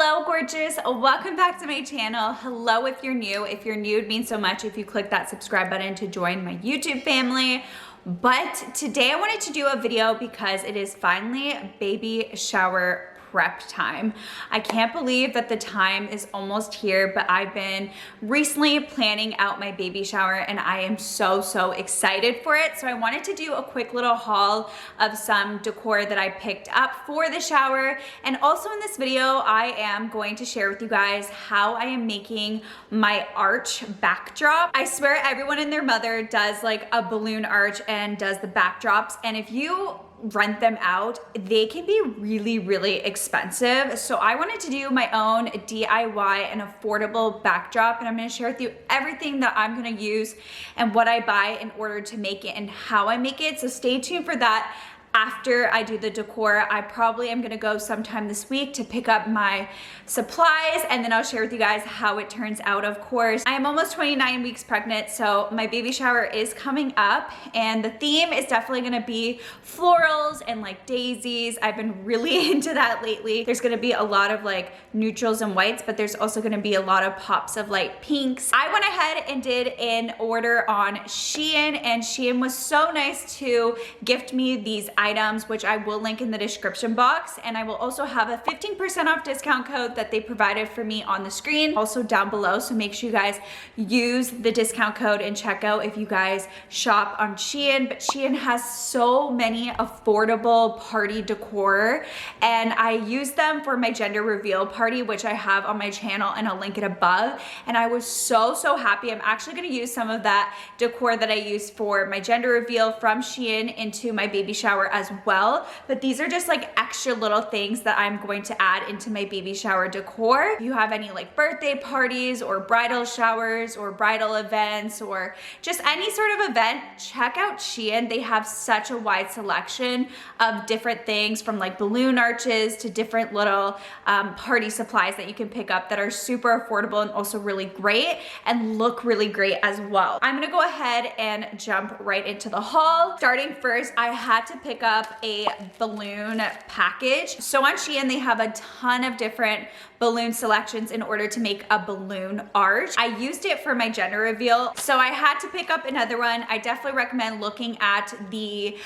Hello gorgeous, welcome back to my channel. Hello if you're new. If you're new, it means so much if you click that subscribe button to join my YouTube family. But today I wanted to do a video because it is finally baby shower prep time. I can't believe that the time is almost here, but I've been recently planning out my baby shower and I am so excited for it. So I wanted to do a quick little haul of some decor that I picked up for the shower. And also in this video, I am going to share with you guys how I am making my arch backdrop. I swear everyone and their mother does like a balloon arch and does the backdrops. And if you rent them out, they can be really expensive. So I wanted to do my own DIY and affordable backdrop, and I'm going to share with you everything that I'm going to use and what I buy in order to make it and how I make it. So stay tuned for that. After I do the decor, I probably am gonna go sometime this week to pick up my supplies, and then I'll share with you guys how it turns out. Of course, I am almost 29 weeks pregnant, so my baby shower is coming up, and the theme is definitely gonna be florals and like daisies. I've been really into that lately. There's gonna be a lot of like neutrals and whites, but there's also gonna be a lot of pops of light pinks. I went ahead and did an order on Shein, and Shein was so nice to gift me these items, which I will link in the description box, and I will also have a 15% off discount code that they provided for me on the screen also down below. So make sure you guys use the discount code and check out if you guys shop on Shein. But Shein has so many affordable party decor, and I use them for my gender reveal party, which I have on my channel, and I'll link it above. And I was so happy. I'm actually going to use some of that decor that I used for my gender reveal from Shein into my baby shower as well. But these are just like extra little things that I'm going to add into my baby shower decor. If you have any like birthday parties or bridal showers or bridal events or just any sort of event, check out Shein. They have such a wide selection of different things, from like balloon arches to different little party supplies that you can pick up that are super affordable and also really great and look really great as well. I'm gonna go ahead and jump right into the haul. Starting first, I had to pick up a balloon package. So on Shein, they have a ton of different balloon selections in order to make a balloon arch. I used it for my gender reveal, so I had to pick up another one. I definitely recommend looking at the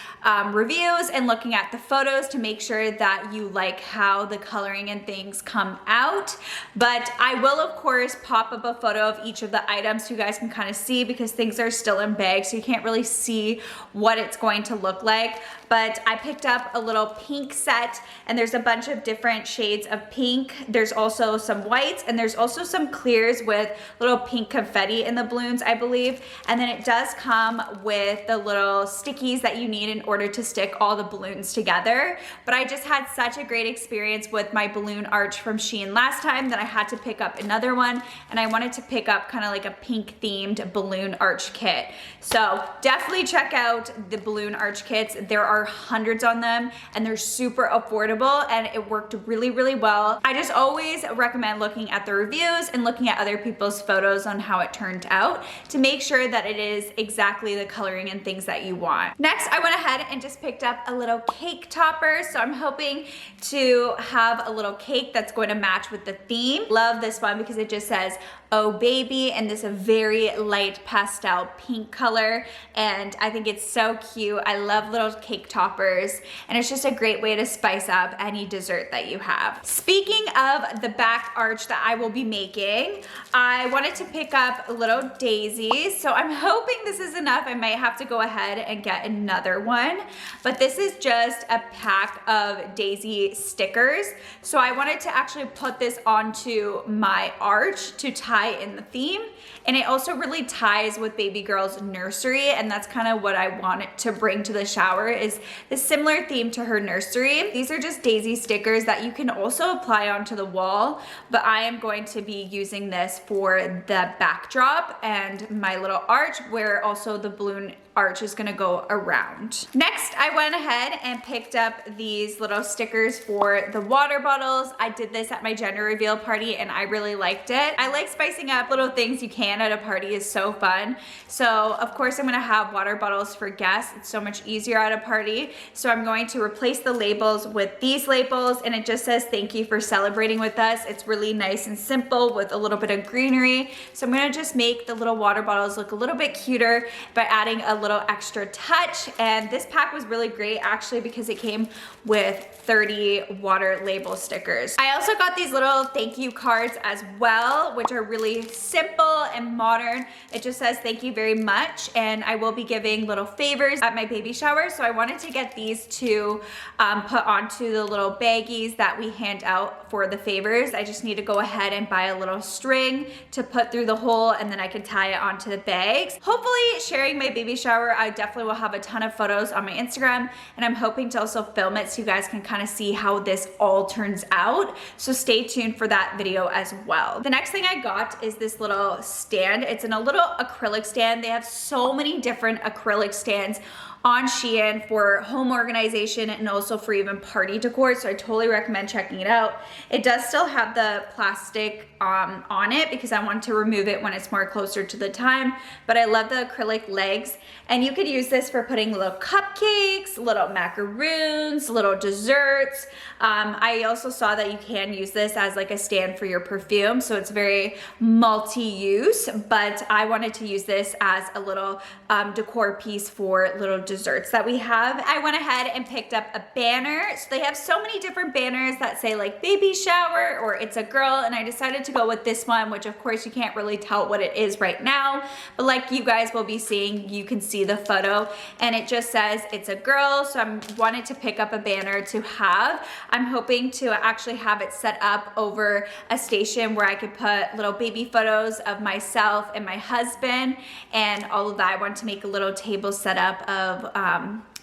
reviews and looking at the photos to make sure that you like how the coloring and things come out. But I will of course pop up a photo of each of the items so you guys can kind of see, because things are still in bags, so you can't really see what it's going to look like. But I picked up a little pink set, and there's a bunch of different shades of pink. There's also some whites, and there's also some clears with little pink confetti in the balloons, I believe. And then it does come with the little stickies that you need in order to stick all the balloons together. But I just had such a great experience with my balloon arch from Shein last time that I had to pick up another one, and I wanted to pick up kind of like a pink themed balloon arch kit. So definitely check out the balloon arch kits. There are hundreds on them, and they're super affordable, and it worked really well. I just always recommend looking at the reviews and looking at other people's photos on how it turned out to make sure that it is exactly the coloring and things that you want. Next, I went ahead and just picked up a little cake topper. So I'm hoping to have a little cake that's going to match with the theme. Love this one because it just says "Oh baby" and this very light pastel pink color, and I think it's so cute. I love little cake toppers, and it's just a great way to spice up any dessert that you have. Speaking of the back arch that I will be making, I wanted to pick up little daisies, so I'm hoping this is enough. I might have to go ahead and get another one, but this is just a pack of daisy stickers. So I wanted to actually put this onto my arch to tie in the theme, and it also really ties with baby girl's nursery, and that's kind of what I wanted to bring to the shower, is the similar theme to her nursery. These are just daisy stickers that you can also apply onto the wall, but I am going to be using this for the backdrop and my little arch, where also the balloon arch is gonna go around. Next, I went ahead and picked up these little stickers for the water bottles. I did this at my gender reveal party and I really liked it. I like spicing up little things you can at a party, is so fun. So of course I'm gonna have water bottles for guests. It's so much easier at a party. party. So I'm going to replace the labels with these labels, and it just says thank you for celebrating with us. It's really nice and simple with a little bit of greenery. So I'm gonna just make the little water bottles look a little bit cuter by adding a little extra touch. And this pack was really great actually because it came with 30 water label stickers. I also got these little thank you cards as well, which are really simple and modern. It just says thank you very much, and I will be giving little favors at my baby shower. So I wanted to get these to put onto the little baggies that we hand out for the favors. I just need to go ahead and buy a little string to put through the hole, and then I can tie it onto the bags. Hopefully sharing my baby shower, I definitely will have a ton of photos on my Instagram, and I'm hoping to also film it so you guys can kind of see how this all turns out. So stay tuned for that video as well. The next thing I got is this little stand. It's in a little acrylic stand. They have so many different acrylic stands on Shein for home organization and also for even party decor, so I totally recommend checking it out. It does still have the plastic on it because I want to remove it when it's more closer to the time, but I love the acrylic legs, and you could use this for putting little cupcakes, little macaroons, little desserts. I also saw that you can use this as like a stand for your perfume, so it's very multi-use, but I wanted to use this as a little decor piece for little desserts that we have. I went ahead and picked up a banner. So they have so many different banners that say like baby shower or it's a girl, and I decided to go with this one, which of course you can't really tell what it is right now, but like you guys will be seeing, you can see the photo, and it just says it's a girl. So I wanted to pick up a banner to have. I'm hoping to actually have it set up over a station where I could put little baby photos of myself and my husband and all of that. I want to make a little table setup of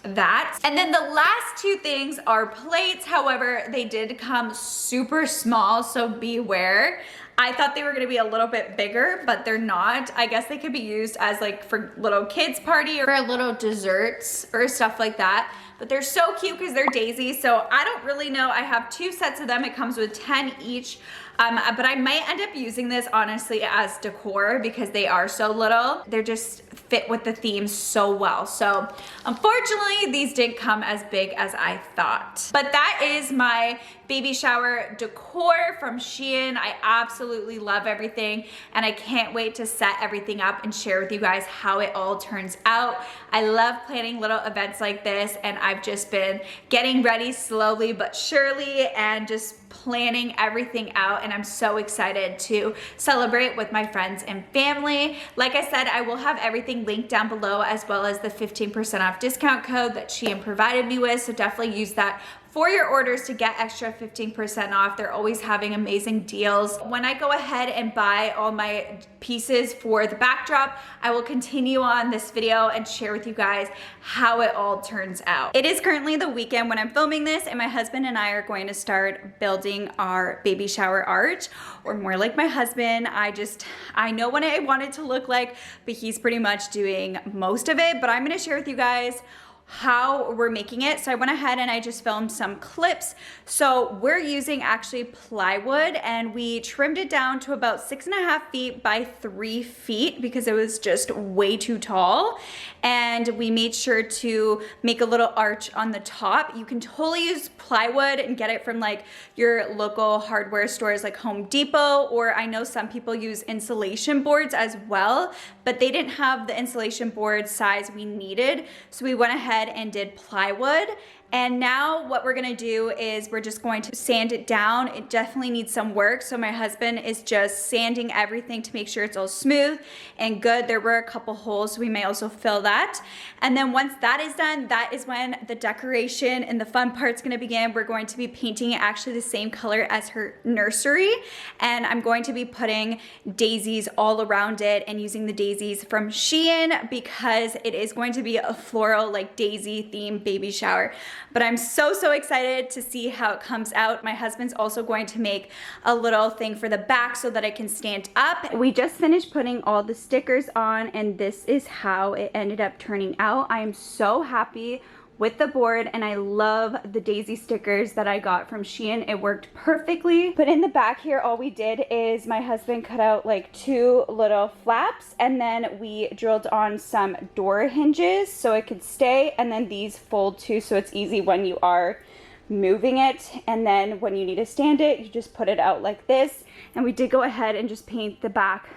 that. And then the last two things are plates. However, they did come super small, so beware. I thought they were gonna be a little bit bigger, but they're not. I guess they could be used as like for little kids party or for little desserts or stuff like that. But they're so cute because they're daisies. So I don't really know. I have 2 sets of them. It comes with 10 each. But I might end up using this honestly as decor because they are so little. They're just fit with the theme so well. So unfortunately, these didn't come as big as I thought. But that is my baby shower decor from Shein. I absolutely love everything, and I can't wait to set everything up and share with you guys how it all turns out. I love planning little events like this, and I've just been getting ready slowly but surely and just planning everything out, and I'm so excited to celebrate with my friends and family. Like I said, I will have everything linked down below, as well as the 15% off discount code that Shein provided me with, so definitely use that for your orders to get extra 15% off. They're always having amazing deals. When I go ahead and buy all my pieces for the backdrop, I will continue on this video and share with you guys how it all turns out. It is currently the weekend when I'm filming this, and my husband and I are going to start building our baby shower art, or more like my husband. I know what I want it to look like, but he's pretty much doing most of it, but I'm gonna share with you guys how we're making it. So I went ahead and I just filmed some clips. So we're using actually plywood, and we trimmed it down to about 6.5 feet by 3 feet because it was just way too tall. And we made sure to make a little arch on the top. You can totally use plywood and get it from like your local hardware stores like Home Depot, or I know some people use insulation boards as well, but they didn't have the insulation board size we needed. So we went ahead and did plywood. And now what we're gonna do is we're just going to sand it down. It definitely needs some work. So my husband is just sanding everything to make sure it's all smooth and good. There were a couple holes, so we may also fill that. And then once that is done, that is when the decoration and the fun part's gonna begin. We're going to be painting it actually the same color as her nursery. And I'm going to be putting daisies all around it and using the daisies from Shein because it is going to be a floral, like daisy themed baby shower. But I'm so excited to see how it comes out. My husband's also going to make a little thing for the back so that it can stand up. We just finished putting all the stickers on, and this is how it ended up turning out. I am so happy with the board, and I love the daisy stickers that I got from Shein. It worked perfectly. But in the back here, all we did is my husband cut out like 2 little flaps, and then we drilled on some door hinges so it could stay, and then these fold too, so it's easy when you are moving it. And then when you need to stand it, you just put it out like this. And we did go ahead and just paint the back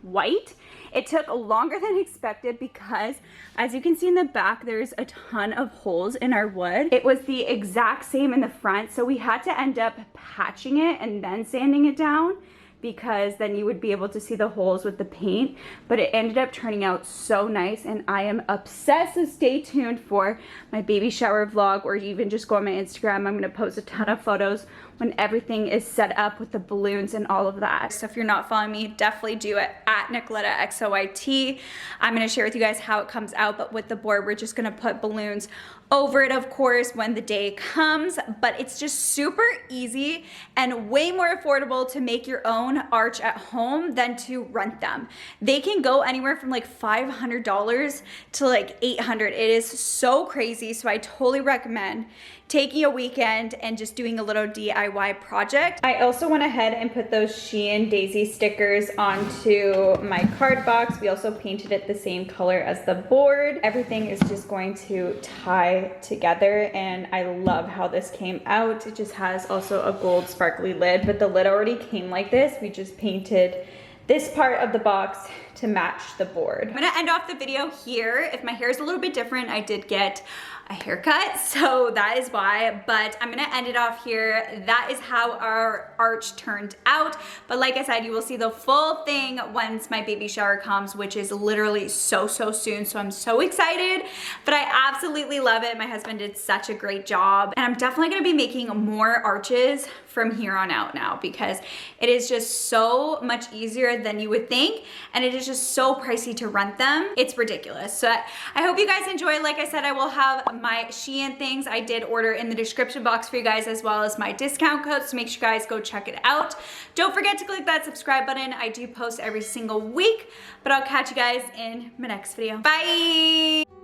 white. It took longer than expected because, as you can see in the back, there's a ton of holes in our wood. It was the exact same in the front, so we had to end up patching it and then sanding it down, because then you would be able to see the holes with the paint. But it ended up turning out so nice, and I am obsessed. So stay tuned for my baby shower vlog, or even just go on my Instagram. I'm gonna post a ton of photos when everything is set up with the balloons and all of that. So if you're not following me, definitely do it at NicolettaXOYT. I'm gonna share with you guys how it comes out, but with the board, we're just gonna put balloons over it, of course, when the day comes. But it's just super easy and way more affordable to make your own arch at home than to rent them. They can go anywhere from like $500 to like $800. It is so crazy. So I totally recommend taking a weekend and just doing a little DIY project. I also went ahead and put those Shein daisy stickers onto my card box. We also painted it the same color as the board. Everything is just going to tie together, and I love how this came out. It just has also a gold sparkly lid, but the lid already came like this. We just painted this part of the box to match the board. I'm gonna end off the video here. If my hair is a little bit different, I did get a haircut, so that is why, but I'm gonna end it off here. That is how our arch turned out. But like I said, you will see the full thing once my baby shower comes, which is literally so soon. So I'm so excited, but I absolutely love it. My husband did such a great job, and I'm definitely gonna be making more arches from here on out now, because it is just so much easier than you would think, and it is just so pricey to rent them. It's ridiculous. So I hope you guys enjoy. Like I said, I will have my Shein things I did order in the description box for you guys, as well as my discount codes, so make sure you guys go check it out. Don't forget to click that subscribe button. I do post every single week, but I'll catch you guys in my next video. Bye!